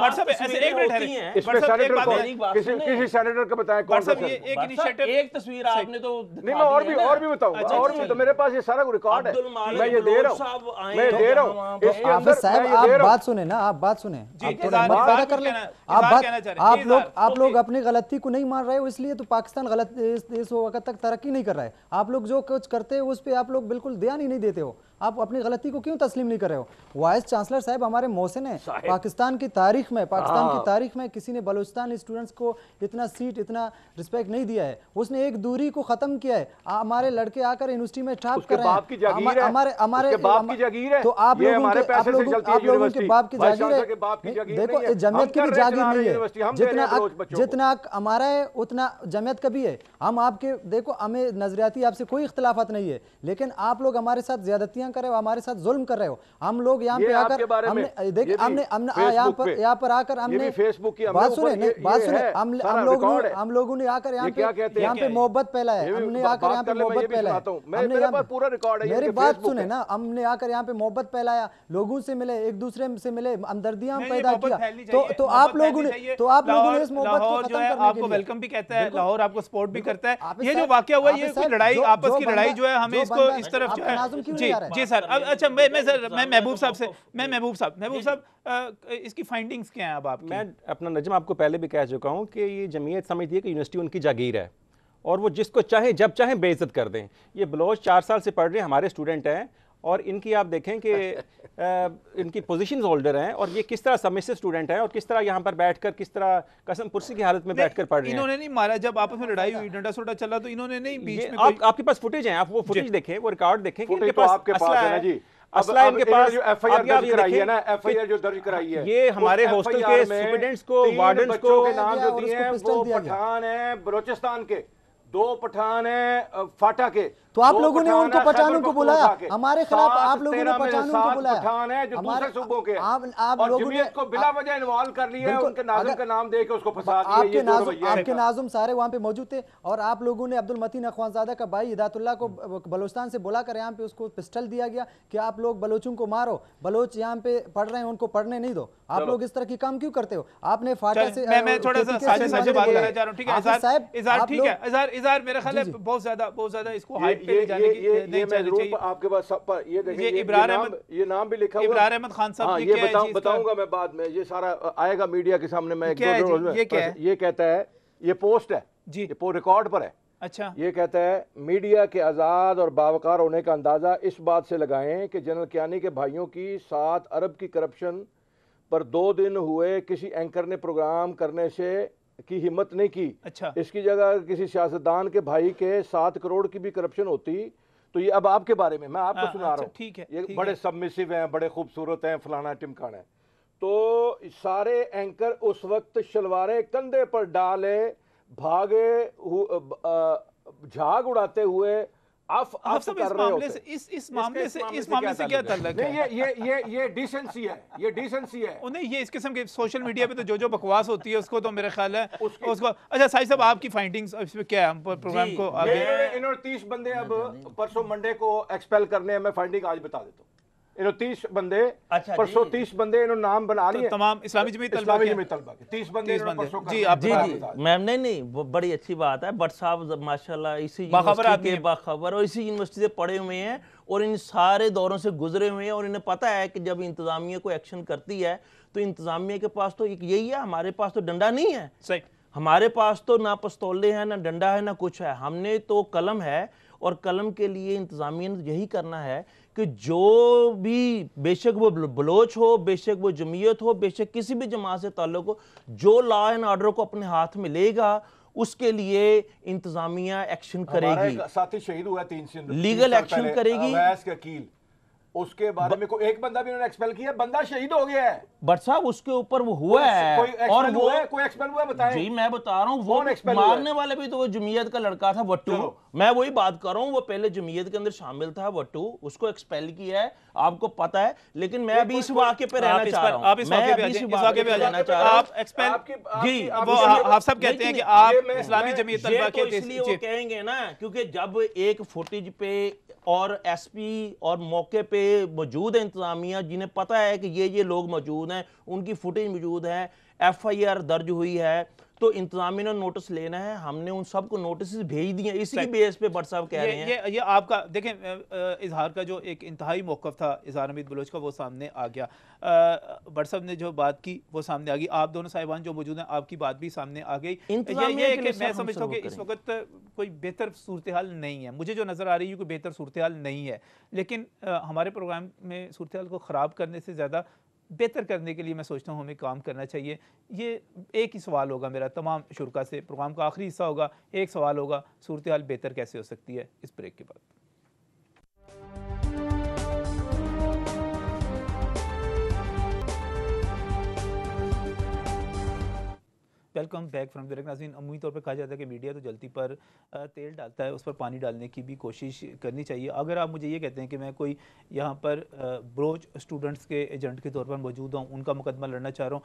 बट साहब ऐसे एक मिनट होती है हैं। इसमें बट साहब, एक सेनेटर बात कौन? है। मेरी बात किसी सुने। किसी सेनेटर का बताएं कौन बट सा साहब ये सेनेटर? एक बट साहब, इनिशिएटिव एक तस्वीर आपने तो नहीं, मैं और भी बताऊंगा, अच्छा, और भी तो मेरे पास ये सारा रिकॉर्ड है। अब्दुल मालिक मैं ये दे रहा बलोच साहब हूँ, आए मैं तो दे रहा वहाँ हूँ पे- इसके हाफिज अंदर। साहब मैं ये आप दे रहा बात सुने ना, आप बात सुने, जी, आप थोड़ा इज़हार मत पैदा कुछ कर ले। कहना- आप इज़हार बात कहना चाह रहे हैं, इज़हार, आप लोग ओके। अपनी गलती को नहीं मान रहे हो, इसलिए तो पाकिस्तान गलत इस वक्त तक तरक्की नहीं कर रहा है। आप लोग जो कुछ करते हो उस पर आप लोग बिल्कुल ध्यान ही नहीं देते हो। आप अपनी गलती को क्यों तस्लीम नहीं कर रहे हो? वाइस चांसलर साहब हमारे मोहसिन हैं। पाकिस्तान की तारीख में किसी ने बलूचिस्तान स्टूडेंट्स को इतना सीट, इतना रिस्पेक्ट नहीं दिया है। उसने एक दूरी को खत्म किया है। हमारे लड़के आकर यूनिवर्सिटी में टॉप उसके कर रहे हैं। बाप की जागीर है, हमारे उसके बाप की जागीर है। तो आप ये लोगों हमारे के पैसे से चलती है आप लोगों के यूनिवर्सिटी। बाप की वाइस जागीर चांसलर के है। बाप की जागीर देखो, नहीं है। जमीयत की हम भी कर रहे हैं जागीर चला रहे नहीं हैं है। यूनिवर्सिटी, हम दे रहे हैं बलोच बच्चों को। जितना हमारा है उतना जमीयत का भी है। हम आपके देखो, हमें नजरियाती आपसे कोई इख्तलाफात नहीं है, लेकिन आप लोग हमारे साथ ज्यादतियां कर रहे हो, हमारे साथ जुल्म कर रहे हो। हम लोग यहाँ ये पे आपके आकर बारे में, हमने देख ये भी हमने फेसबुक पे, यहाँ पर आकर ये हमने भी फेसबुक की हमने बात ऊपर सुने, नहीं, बात ये सुने, है, हम सारा लोग रिकॉर्ड है। हम लोगों ने आकर यहाँ ये क्या कहते पे हैं? यहाँ पे मोहब्बत फैलाया है। ये भी हमने बात आकर यहाँ पे कर ले, मैं ये मोहब्बत भी फैलाया। सुनाता हूँ। हमने मेरे यहाँ पास पूरा रिकॉर्ड है, मेरी ये बात फेसबुक सुने है। ना, हमने आकर यहाँ पे मोहब्बत फैलाया, लोगों से मिले, एक दूसरे से मिले, हमदर्दियां नहीं, पैदा मोहब्बत किया। फैलनी तो चाहिए, तो मोहब्बत आप लोगों फैलनी ने चाहिए। तो आप लोगों ने इस मोहब्बत को लाहौर खत्म जो है करने आपको के लिए वेलकम भी कहता है, लाहौर आपको सपोर्ट भी करता है। हाफिज ये जो साहब, वाकया हुआ, ये हाफिज कोई साहब, लड़ाई, आपस की बंदा- लड़ाई जो है, हमें जो इसको बंदा- इस तरफ जो आपका है नाज़ुम क्यों जी नहीं आ रहा है? जी सर। अब अच्छा मैं महबूब साहब से, मैं महबूब साहब इसकी फाइंडिंग्स क्या हैं अब आपकी? मैं अपना नजम आपको पहले भी कह चुका हूँ कि ये जमीयत समझती है कि यूनिवर्सिटी उनकी जागीर है और वो जिसको चाहे जब चाहे बेइज्जत कर दें। ये बलोच 4 साल से पढ़ रहे हैं, हमारे स्टूडेंट हैं, और इनकी आप देखें कि इनकी पोजीशंस होल्डर हैं और ये किस तरह सबमिसिव स्टूडेंट हैं और किस तरह यहाँ पर बैठकर किस तरह कसम पुरसी की हालत में बैठकर पढ़ रहे हैं। इन्होंने नहीं मारा, जब आपस में लड़ाई हुई, डंडा सोटा चला, तो इन्होंने नहीं बीच ये में आपके पास फुटेज हैं, आप वो फुटेज देखें, वो रिकॉर्ड देखें कि फुटेज इनके तो पास आपके पास असला है ना जी। असला अब इनके इन्होंने पास जो एफआईआर अभी आप दर्ज ये कराई है देखें ना, कि एफआईआर जो दर्ज कराई है, ये हमारे उस हॉस्टल FIR के में स्टूडेंट्स को, 3 वार्डन्स बच्चों को के नाम दिया जो और दिए उसको हैं पिस्टल वो दिया गया। पठान हैं बलोचिस्तान के, 2 पठान हैं फाटा के। तो आप 2 लोगों ने पठान उनको हैं पठानों खैबर को पख्तूनख्वा बुलाया, के। हमारे खिलाफ 7, आप लोगों ने 13 में से पठानों को 7 बुलाया। पठान हैं जो दूसरे सूबों के हैं, आप और लोगों ने जमीयत को बिला वजह इन्वॉल्व कर लिया है, बिल्कुल, उनके नाज़िम अगर- का नाम दे के उसको फंसा दिया। आपके ये जो नाज़ुम रवैया है आपके नाज़ुम सारे वहाँ पे मौजूद थे, और आप लोगों ने अब्दुल मतीन अखवानज़ादा का भाई हिदायतुल्लाह को बलोचिस्तान से बुलाकर यहाँ पे उसको पिस्टल दिया गया कि आप लोग बलोचों को मारो, बलोच यहाँ पे पढ़ रहे हैं, उनको पढ़ने नहीं दो। आप लोग इस तरह की काम क्यों करते हो? आपने फाटा से मैं थोड़ा सा साजिश से बात करना चाह रहा हूँ, ठीक है इज़हार, ठीक है इज़हार, मेरा ख्याल है बहुत ज्यादा इसको हाइप पे ले जाने की नहीं चाहिए। आपके पास सब पर ये देखें, ये ये नाम भी लिखा हुआ है। इब्रार अहमद खान साहब, हाँ, ये ये क्या है जी इसका? बताऊंगा मैं बाद में, ये सारा आएगा मीडिया के सामने। मैं क्या है जी? 1-2 रोज में ये क्या है? ये कहता है, ये पोस्ट है जी, ये रिकॉर्ड पर है। अच्छा, ये कहता है मीडिया के आज़ाद और बावकार होने का अंदाज़ा इस बात से लगाएं कि जनरल कियानी के भाइयों की 7 अरब की करप्शन पर 2 दिन हुए किसी एंकर ने प्रोग्राम करने से की हिम्मत नहीं की। अच्छा, इसकी जगह किसी सियासतदान के भाई के 7 करोड़ की भी करप्शन होती तो ये अब आपके बारे में मैं आपको सुना रहा हूँ। ठीक है, ये ठीक बड़े है। सबमिसिव हैं, बड़े खूबसूरत हैं, फलाना टिमकाना है। तो सारे एंकर उस वक्त शलवारें कंधे पर डाले भागे झाग उड़ाते हुए आप सब कर रहे होते। इस मामले से क्या ताल्लुक है? ये डिसेंसी है, ये डिसेंसी है। नहीं, ये इस किस्म के सोशल मीडिया पे तो जो बकवास होती है उसको तो मेरा ख्याल है उसको। अच्छा साहिब साहब, आपकी फाइंडिंग्स इस पे क्या है? प्रोग्राम को आगे इन्होंने 30 बंदे अब परसों मंडे को एक्सपेल करने हैं। मैं फाइंडिंग आज बता देता हूँ। इन्होंने 30 बंदे परसों 30 बंदे इन्होंने नाम बना लिए तमाम इस्लामी जमीयत तलबा के 30 बंदे परसों जी आप जी मैम नहीं वो बड़ी अच्छी बात है। बट साहब माशाल्लाह इसी बाखबर के बाखबर और इसी यूनिवर्सिटी से पढ़े हुए हैं और इन सारे दौरों से गुजरे हुए हैं और इन्हें पता है कि जब इंतजामिया को एक्शन करती है तो इंतजामिया के पास तो यही है, हमारे पास तो डंडा नहीं है। सही, हमारे पास तो ना पिस्तौले हैं, ना डंडा है, ना कुछ है। हमने तो कलम है और कलम के लिए इंतजामिया ने यही करना है कि जो भी, बेशक वो बलोच हो, बेशक वो जमीयत हो, बेशक किसी भी जमात से ताल्लुक हो, जो लॉ एंड ऑर्डर को अपने हाथ में लेगा उसके लिए इंतजामिया एक्शन करेगी। साथी शहीद हुआ 3 दिन, लीगल एक्शन करेगी। अवैस के वकील, उसके बारे में कोई एक बंदा भी उन्होंने एक्सपेल किया, बंदा शहीद हो गया है। बट साहब उसके ऊपर वो हुआ है और वो कोई एक्सपेल हुआ बताएं। जी मैं बता रहा हूँ, वो मारने वाले भी तो वो जमीयत का लड़का था वट्टू। मैं वही बात कर रहा हूँ, वो पहले जमीयत के अंदर शामिल था वट्टू, उसको एक्सपेल किया है, आपको पता है। लेकिन मैं अभी इस वाक़े पे रहना चाह रहा हूँ। आप इस वाक़े पे आ जाना चाह रहे हैं। आप एक्सपेल जी वो आप सब कहते हैं कि आप इस्लामी जमीयत तलबा के, इसलिए वो कहेंगे ना क्योंकि जब एक फुटेज पे और एसपी और मौके पे मौजूद है इंतजामिया, जिन्हें पता है कि ये लोग मौजूद हैं, उनकी फुटेज मौजूद है, एफआईआर दर्ज हुई है, तो इंतजामिया ने नोटिस लेना है। हमने उन सबको नोटिस भेज दिए। इसी बेस पे भट्ट साहब कह रहे हैं ये आपका देखें इजहार का जो एक इंतहाई मौक़िफ़ था इजहार हमीद बलोच का, वो सामने आ गया। भट्ट साहब ने जो बात की वो सामने आ गई। आप दोनों साहिबान जो मौजूद हैं, आपकी बात भी सामने आ गई। ये कि मैं समझता हूँ कि इस वक्त कोई बेहतर सूरत हाल नहीं है, मुझे जो नज़र आ रही है कोई बेहतर सूरत हाल नहीं है। लेकिन हमारे प्रोग्राम में सूरत हाल को ख़राब करने से ज़्यादा बेहतर करने के लिए मैं सोचता हूँ हमें काम करना चाहिए। ये एक ही सवाल होगा मेरा तमाम शुरका से, प्रोग्राम का आखिरी हिस्सा होगा, एक सवाल होगा, सूरत हाल बेहतर कैसे हो सकती है? इस ब्रेक के बाद। Welcome back from break. नाज़रीन, अमूमी तौर पर कहा जाता है कि मीडिया तो जल्दी पर तेल डालता है, उस पर पानी डालने की भी कोशिश करनी चाहिए। अगर आप मुझे ये कहते हैं कि मैं कोई यहाँ पर ब्रोच स्टूडेंट्स के एजेंट के तौर पर मौजूद हूँ, उनका मुकदमा लड़ना चाह रहा हूँ,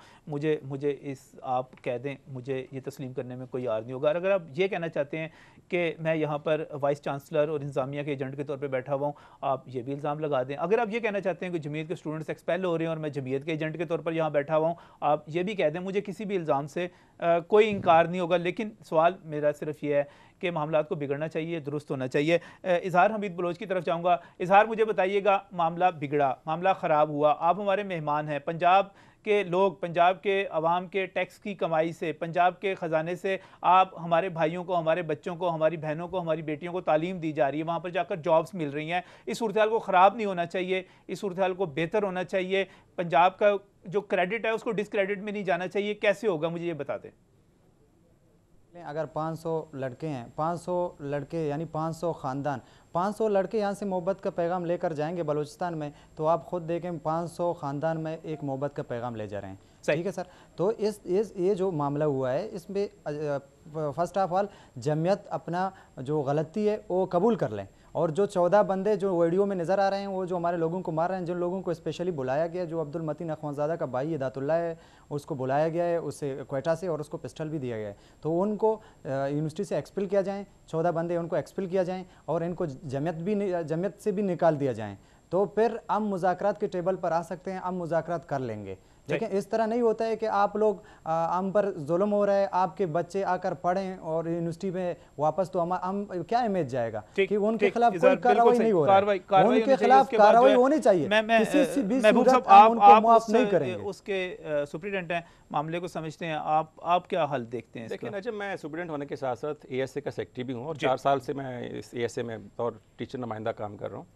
मुझे इस आप कह दें, मुझे ये तस्लीम करने में कोई यार नहीं होगा। अगर आप ये कहना चाहते हैं कि मैं यहाँ पर वाइस चांसलर और इंतजामिया के एजेंट के तौर पर बैठा हुआ हूँ, आप ये भी इल्ज़ाम लगा दें। अगर आप ये कहना चाहते हैं कि जमीयत के स्टूडेंट्स एक्सपेल हो रहे हैं और मैं जमीयत के एजेंट के तौर पर यहाँ बैठा हुआ हूँ, आप ये भी कह दें। मुझे किसी भी इल्ज़ाम से कोई इनकार नहीं होगा। लेकिन सवाल मेरा सिर्फ ये है कि मामला को बिगड़ना चाहिए, दुरुस्त होना चाहिए। इजहार हमीद बलोच की तरफ जाऊँगा। इजहार, मुझे बताइएगा, मामला बिगड़ा, मामला ख़राब हुआ, आप हमारे मेहमान हैं, पंजाब के लोग, पंजाब के अवाम के टैक्स की कमाई से, पंजाब के ख़जाने से आप हमारे भाइयों को, हमारे बच्चों को, हमारी बहनों को, हमारी बेटियों को तालीम दी जा रही है, वहाँ पर जाकर जॉब्स मिल रही हैं। इस सूरत हाल को ख़राब नहीं होना चाहिए, इस सूरत हाल को बेहतर होना चाहिए। पंजाब का जो क्रेडिट है उसको डिसक्रेडिट में नहीं जाना चाहिए। कैसे होगा, मुझे ये बता दें। अगर 500 लड़के हैं, 500 लड़के यानी 500 ख़ानदान, 500 लड़के यहाँ से मोहब्बत का पैगाम लेकर जाएंगे बलूचिस्तान में, तो आप खुद देखें 500 ख़ानदान में एक मोहब्बत का पैगाम ले जा रहे हैं। ठीक है सर। तो ये जो मामला हुआ है इसमें फ़र्स्ट ऑफ ऑल जमीयत अपना जो गलती है वो कबूल कर लें, और जो 14 बंदे जो वीडियो में नज़र आ रहे हैं वो जो हमारे लोगों को मार रहे हैं, जिन लोगों को स्पेशली बुलाया गया, जो अब्दुल मतीन अखवंज़ादा का भाई हिदायतुल्लाह है, उसको बुलाया गया है उससे क्वेटा से, और उसको पिस्टल भी दिया गया है, तो उनको यूनिवर्सिटी से एक्सपेल किया जाए। 14 बंदे उनको एक्सपेल किया जाए और इनको जमीयत से भी निकाल दिया जाए, तो फिर हम मुज़ाकरात के टेबल पर आ सकते हैं, हम मुज़ाकरात कर लेंगे। लेकिन इस तरह नहीं होता है कि आप लोग हम पर जुल्म हो रहा है, आपके बच्चे आकर पढ़ें और यूनिवर्सिटी में वापस, तो हम क्या इमेज जाएगा कि उनके खिलाफ कोई कार्रवाई नहीं हो रहा है, उनके खिलाफ कार्रवाई होनी चाहिए। किसी भी सूरत हम उनको माफ नहीं करेंगे। उसके सुप्रीडेंट हैं, मामले को समझते हैं, आप क्या हल देखते हैं? देखिए नजम, मैं सुप्रीडेंट होने के साथ साथ ASA का सेक्रेटरी भी हूँ और 4 साल से मैं इस ASA में और टीचर नुमाइंदा काम कर रहा हूँ।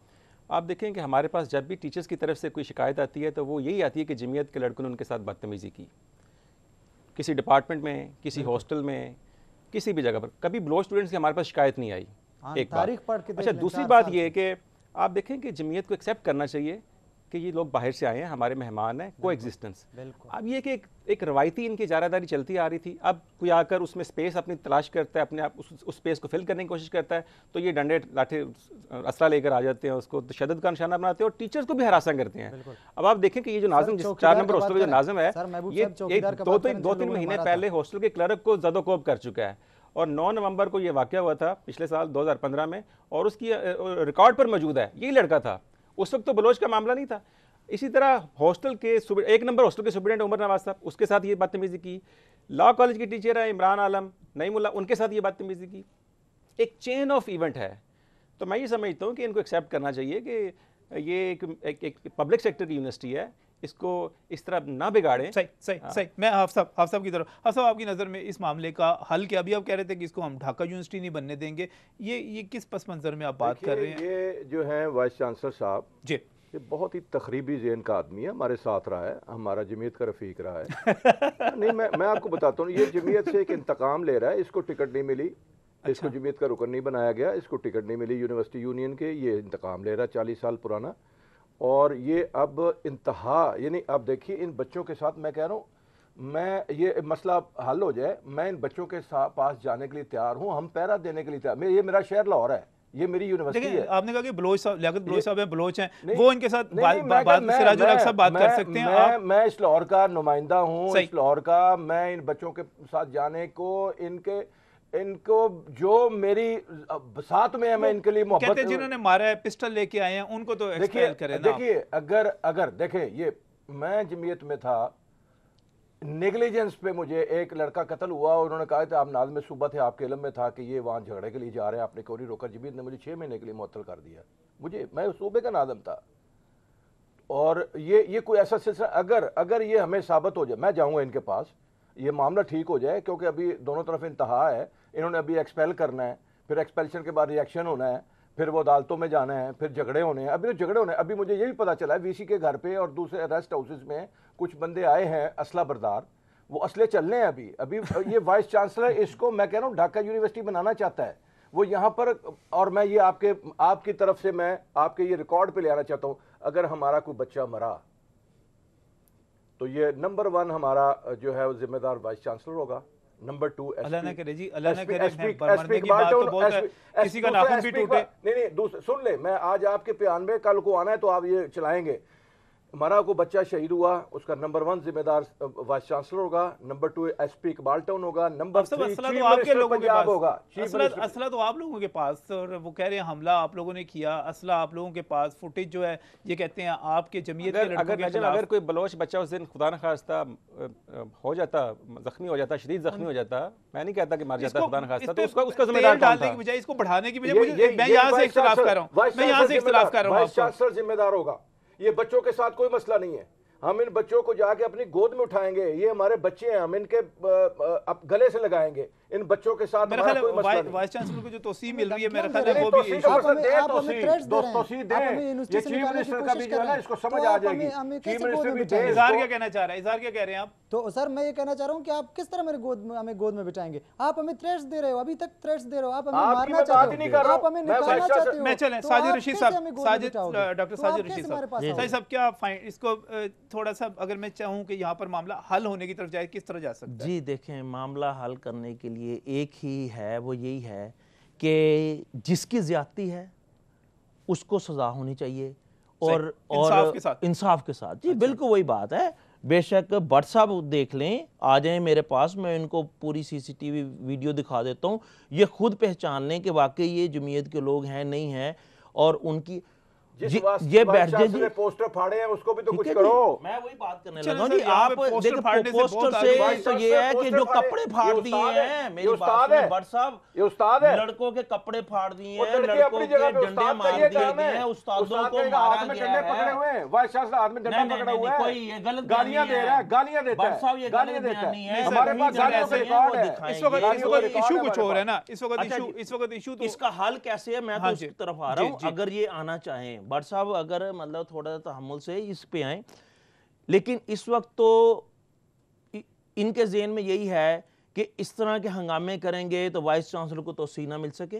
आप देखें कि हमारे पास जब भी टीचर्स की तरफ से कोई शिकायत आती है तो वो यही आती है कि जमीयत के लड़कों ने उनके साथ बदतमीज़ी की, किसी डिपार्टमेंट में, किसी हॉस्टल में, किसी भी जगह पर। कभी बलोच स्टूडेंट्स की हमारे पास शिकायत नहीं आई। एक बात। अच्छा, दूसरी बात ये है कि आप देखें कि जमीयत को एक्सेप्ट करना चाहिए कि ये लोग बाहर से आए हैं, हमारे मेहमान हैं, को एग्जिस्टेंस। बिल्कुल। अब ये कि एक रवायती इनकी इजारादारी चलती आ रही थी, अब कोई आकर उसमें स्पेस अपनी तलाश करता है, अपने आप उस स्पेस को फिल करने की कोशिश करता है, तो ये डंडे लाठे असला लेकर आ जाते हैं, उसको तशद्दुद का निशाना बनाते हैं और टीचर्स को भी हरासा करते हैं। अब आप देखें कि ये जो नाज़िम, जिस 4 नंबर हॉस्टल का जो नाज़िम है, ये 2-3 महीने पहले हॉस्टल के क्लर्क को ज़दोकोब कर चुका है और 9 नवंबर को ये वाक़या हुआ था पिछले साल 2015 में, और उसकी रिकॉर्ड पर मौजूद है, यही लड़का था। उस वक्त तो बलोच का मामला नहीं था। इसी तरह हॉस्टल के 1 नंबर हॉस्टल के सुपरिटेंडेंट उमर नवाज साहब, उसके साथ ये बदतमीजी की। लॉ कॉलेज की टीचर है इमरान आलम, नईमुल्ला, उनके साथ ये बदतमीजी की। एक चेन ऑफ इवेंट है। तो मैं ये समझता हूँ कि इनको एक्सेप्ट करना चाहिए कि ये एक पब्लिक सेक्टर की यूनिवर्सिटी है, इसको इस तरह ना बिगाड़ें। सही। मैं हाफ़ साहब की तरफ, हाफ़ साहब आपकी नज़र में इस मामले का हल क्या? अभी आप कह रहे थे कि इसको हम ढाका यूनिवर्सिटी नहीं बनने देंगे, ये किस पस मंज़र में आप बात कर रहे हैं? ये जो है वाइस चांसलर साहब जी, ये बहुत ही तकरीबी ज़हन का आदमी है, हमारे साथ रहा है, हमारा जमीयत का रफ़ीक रहा है। नहीं, मैं आपको बताता हूँ, ये जमीयत से एक इंतकाम ले रहा है। इसको टिकट नहीं मिली, इसको जमीयत का रुकन नहीं बनाया गया, इसको टिकट नहीं मिली यूनिवर्सिटी यूनियन के, ये इंतकाम ले रहा है 40 साल पुराना। और ये अब इंतहा, यानी अब देखिए इन बच्चों के साथ, मैं कह रहा हूँ, मैं ये मसला हल हो जाए, मैं इन बच्चों के पास जाने के लिए तैयार हूँ, हम पहरा देने के लिए तैयार। ये मेरा शहर लाहौर है, ये मेरी यूनिवर्सिटी है। आपने कहा कि बलोच साहब, लियाकत बलोच साहब हैं, बलोच हैं, वो इनके साथ सिराजुल हक साहब बात कर सकते हैं। मैं इस लाहौर का नुमाइंदा हूँ, इस लाहौर का। मैं इन बच्चों के साथ जाने को, इनको जो मेरी साथ में है, मैं इनके लिए मोहब्बत। कहते हैं जिन्होंने मारा है, पिस्टल लेके आए हैं, उनको तो एक्सपेल करें ना। देखिए अगर देखें, ये मैं जमीयत में था, नेग्लिजेंस पे मुझे एक लड़का कत्ल हुआ, उन्होंने कहा था आप नाज़ में सुबह थे, आपके इल्म में था कि ये वहाँ झगड़े के लिए जा रहे हैं, आपने क्यों नहीं रोका? जमीयत ने मुझे 6 महीने के लिए मुअत्तल कर दिया। मैं उस सूबे का नाज़िम था। और ये कोई ऐसा सिलसिला, अगर ये हमें साबित हो जाए, मैं जाऊँगा इनके पास, ये मामला ठीक हो जाए, क्योंकि अभी दोनों तरफ इंतहा है, इन्होंने अभी एक्सपेल करना है, फिर एक्सपेल्शन के बाद रिएक्शन होना है, फिर वो अदालतों में जाना है, फिर झगड़े होने हैं। अभी तो झगड़े होने हैं। अभी मुझे ये भी पता चला है वीसी के घर पे और दूसरे रेस्ट हाउसेस में कुछ बंदे आए हैं असला बरदार, वो असले चल रहे हैं अभी ये वाइस चांसलर इसको, मैं कह रहा हूँ, ढाका यूनिवर्सिटी बनाना चाहता है वो यहाँ पर। और मैं ये आपकी तरफ से मैं आपके ये रिकॉर्ड पे ले आना चाहता हूँ, अगर हमारा कोई बच्चा मरा तो ये नंबर 1 हमारा जो है वो जिम्मेदार वाइस चांसलर होगा। नंबर 2 अल्लाह ना करे जी, अल्लाह ना करे, मरने की बात तो बहुत है, किसी का नाखून भी टूटे। नहीं, सुन ले, मैं आज आपके बयान में, कल को आना है तो आप ये चलाएंगे। हमारा को बच्चा शहीद हुआ, उसका नंबर 1 जिम्मेदार वाइस चांसलर होगा, नंबर 2 एसपी इकबाल टाउन होगा, नंबर 3 असला तो आपके लोगों के पास होगा। असला तो आप लोगों के पास, और वो कह रहे हैं हमला आप लोगों ने किया, असला आप लोगों के पास, फुटेज जो है ये कहते हैं आपके जमीयत के लड़कों के खिलाफ। अगर कोई बलोच बच्चा उस दिन खुदा न खास्ता हो जाता, जख्मी हो जाता, शदीद जख्मी हो जाता, मैं नहीं कहता कि मर जाता खुदा न खास्ता, तो उसका जिम्मेदार डालने की बजाय, इसको बढ़ाने की बजाय, मैं यहाँ से इख्तिलाफ कर रहा हूँ, मैं यहाँ से इख्तिलाफ कर रहा हूँ। वाइस चांसलर जिम्मेदार होगा। ये बच्चों के साथ कोई मसला नहीं है, हम इन बच्चों को जाके अपनी गोद में उठाएंगे, ये हमारे बच्चे हैं, हम इनके गले से लगाएंगे। इन बच्चों के साथ मेरा ख्याल है वाइस चांसलर को जो तोसी मिल रही है, मेरा ख्याल है वो भी ये चीफ मिनिस्टर का भी जो है ना, इसको समझ आ जाएगी। चीफ मिनिस्टर भी दे। इजहार क्या कहना चाह रहा है? इजहार क्या कह रहे हैं आप? तो सर मैं ये कहना चाह रहा हूँ कि आप किस तरह हमें गोद में बिठाएंगे? आप हमें थ्रेट्स दे रहे हो, अभी तक थ्रेट्स दे रहे हो, आप हमें मारना चाहते हो, आप हमें निकालना चाहते हो। मैं चलें साजिद रशीद साहब, डॉक्टर साजिद रशीद साहब, क्या फाइन इसको थोड़ा सा, अगर मैं चाहूँ कि यहाँ पर मामला हल होने की तरफ जाए, किस तरह जा सकता है? जी देखें, मामला हल करने के लिए एक ही है, वो यही है कि जिसकी ज्यादती है उसको सजा होनी चाहिए, और इंसाफ के साथ। जी बिल्कुल वही बात है। बेशक भट्ट साहब देख लें, आ जाएं मेरे पास, मैं इनको पूरी सीसीटीवी वीडियो दिखा देता हूँ, ये खुद पहचान लें कि वाकई ये जमीयत के लोग हैं नहीं हैं, और उनकी ये बैठ जाइए, पोस्टर फाड़े हैं उसको भी तो कुछ करो। मैं वही बात करने लगा हूं जी। आप देखिए पोस्टर से तो ये है कि जो कपड़े फाड़ दिए हैं, मेरी बात सुनिए भट्ट साहब, ये उस्ताद है, लड़कों के कपड़े फाड़ दिए हैं, लड़कों के डंडे मार दिए गए हैं, उस्तादों को मारा गया है। वाइस चांसलर हाथ में डंडा पकड़ा हुआ है, कोई ये गलत गालियां दे रहा है, गालियां देता है। भट्ट साहब ये गलत बयान नहीं है, हमारे पास गालियों का रिकॉर्ड है। इस वक्त इशू कुछ और है ना, इस वक्त इशू तो इसका हल कैसे है, मैं तो उसकी तरफ आ रहा हूँ। अगर ये आना चाहें भट्ट साहब, अगर मतलब थोड़ा तहम्मुल से इस पे आए, लेकिन इस वक्त तो इनके ज़हन में यही है कि इस तरह के हंगामे करेंगे तो वाइस चांसलर को तोसी ना मिल सके,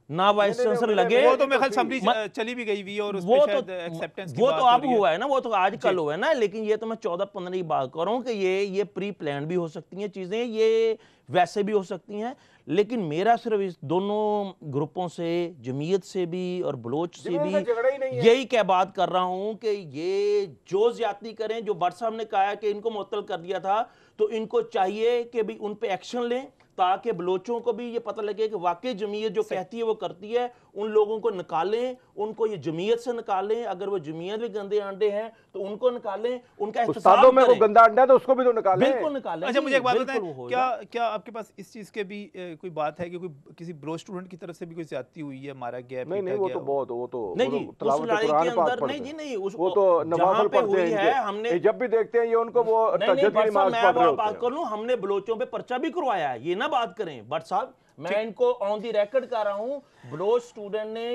ना वाइस चांसलर लगे। वो तो मेरे ख्याल समरी चली भी गई हुई और उस पे शायद एक्सेप्टेंस की वो बात तो हो अब रही है। हुआ है ना, वो तो आज कल हुआ है ना, लेकिन ये तो मैं 14-15 की बात कर रहा हूँ कि ये प्री प्लान भी हो सकती हैं चीजें, ये वैसे भी हो सकती हैं। लेकिन मेरा सिर्फ इस दोनों ग्रुपों से, जमीयत से भी और बलोच से जमीयत का झगड़ा ही नहीं भी है। यही क्या बात कर रहा हूं कि ये जो ज्यादती करें, जो भट्ट साहब ने कहा है कि इनको मुअत्तल कर दिया था, तो इनको चाहिए कि भी उन पे एक्शन लें, ताकि बलोचों को भी ये पता लगे कि वाकई जमीयत जो कहती है वो करती है। उन लोगों को निकालें, उनको ये जमीयत से निकालें, अगर वो जमीयत भी गंदे अंडे हैं तो उनको निकालें, उनका उस्तादों में वो करें। गंदा अंडा है तो उसको भी तो निकालें। बिल्कुल निकालें। अच्छा, मुझे एक बात बिल्कुल बताएं, वो होगा। क्या आपके पास इस चीज़ के भी कोई बात है कि कोई किसी ब्रो स्टूडेंट की तरफ से भी कोई ज्यादती हुई है, मारा गया, नहीं पीटा नहीं, वो गया तो बहुत, वो तो नहीं जी, उस तिलावत लड़ाई के कुरान पाक अंदर पढ़ते नहीं जी, हैं। नहीं, वो तो जहां नवाफिल पे पढ़ते हुई हैं है इनके। हमने, ये जब भी देखते हैं ये उनको वो नहीं तहज्जुद की भट्ट साहब, नमाज मैं पढ़ रहे बात होते कर हैं। लूं, हमने बलोचों पे पर्चा भी करवाया है, ये ना बात करें भट्ट साहब, मैं इनको ऑन दी रिकॉर्ड कर रहा हूं। बलोच स्टूडेंट ने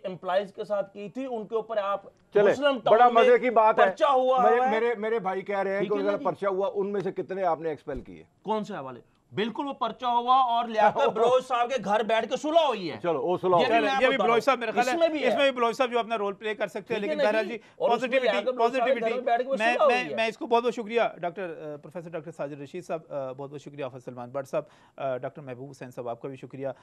एम्प्लॉइज के साथ की थी, उनके ऊपर आप चले, मुस्लिम बड़ा टाउन में मजे की बात है। पर्चा हुआ है। मेरे भाई कह रहे हैं ठीक कि है ना उनका जी? पर्चा हुआ, उनमें से कितने आपने एक्सपेल किए? कौन से हवाले? बिल्कुल वो पर्चा हुआ और लियाकत बलोच साहब के घर बैठ के सुलह हुई है। चलो वो सुलह ये भी मैं ये भी बता बलोच रहा साहब मेरे हूं, ख्याल है इसमें भी है। इसमें भी बलोच साहब जो अपना रोल प्ले कर सकते हैं, ठीक है लेकिन ना बहरहाल जी? जी और उसमें पॉजिटिविटी लियाकत बलोच साहब के घर में बैठ के वो सुलह हुई है। मैं इसको बहुत बहुत शुक्रिया प्रोफेसर डॉक्टर साजिद रशीद साहब, बहुत बहुत शुक्रिया हाफिज सलमान भट्ट साहब, डॉक्टर महबूब हुसैन साहब, आपका भी शुक्रिया।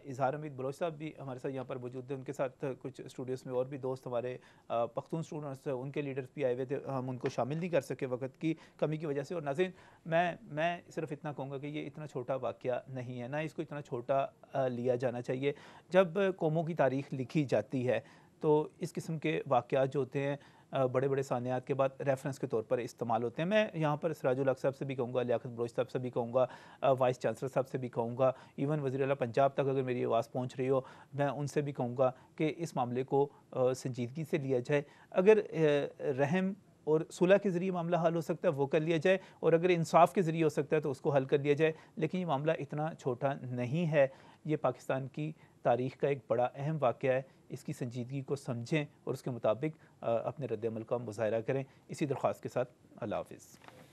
इजहार उम्मीद बलोच साहब भी हमारे साथ यहाँ पर मौजूद थे, उनके साथ कुछ स्टूडियोज़ में और भी दोस्त हमारे पख्तून स्टूडेंट्स, उनके लीडर्स भी आए हुए थे, हम उनको शामिल नहीं कर सके वक्त की कमी की वजह से। और नाज़रीन, मैं सिर्फ इतना कहूँगा कि ये इतना छोटा वाक़या नहीं है, ना इसको इतना छोटा लिया जाना चाहिए। जब कौमों की तारीख़ लिखी जाती है तो इस किस्म के वाक़यात जो होते हैं बड़े बड़े सानियात के बाद रेफरेंस के तौर पर इस्तेमाल होते हैं। मैं यहाँ पर सिराजुल हक साहब से भी कहूँगा, लियाकत बलोच साहब से भी कहूँगा, वाइस चांसलर साहब से भी कहूँगा, इवन वज़ीर आला पंजाब तक अगर मेरी आवाज़ पहुँच रही हो, मैं उनसे भी कहूँगा कि इस मामले को संजीदगी से लिया जाए। अगर रहम और सुलह के ज़रिए मामला हल हो सकता है वो कर लिया जाए, और अगर इंसाफ के ज़रिए हो सकता है तो उसको हल कर लिया जाए। लेकिन ये मामला इतना छोटा नहीं है, ये पाकिस्तान की तारीख़ का एक बड़ा अहम वाक़या है। इसकी संजीदगी को समझें और उसके मुताबिक अपने रद्द अमल का मुज़ाहरा करें। इसी दरख्वास्त के साथ अल्लाह हाफ़िज़।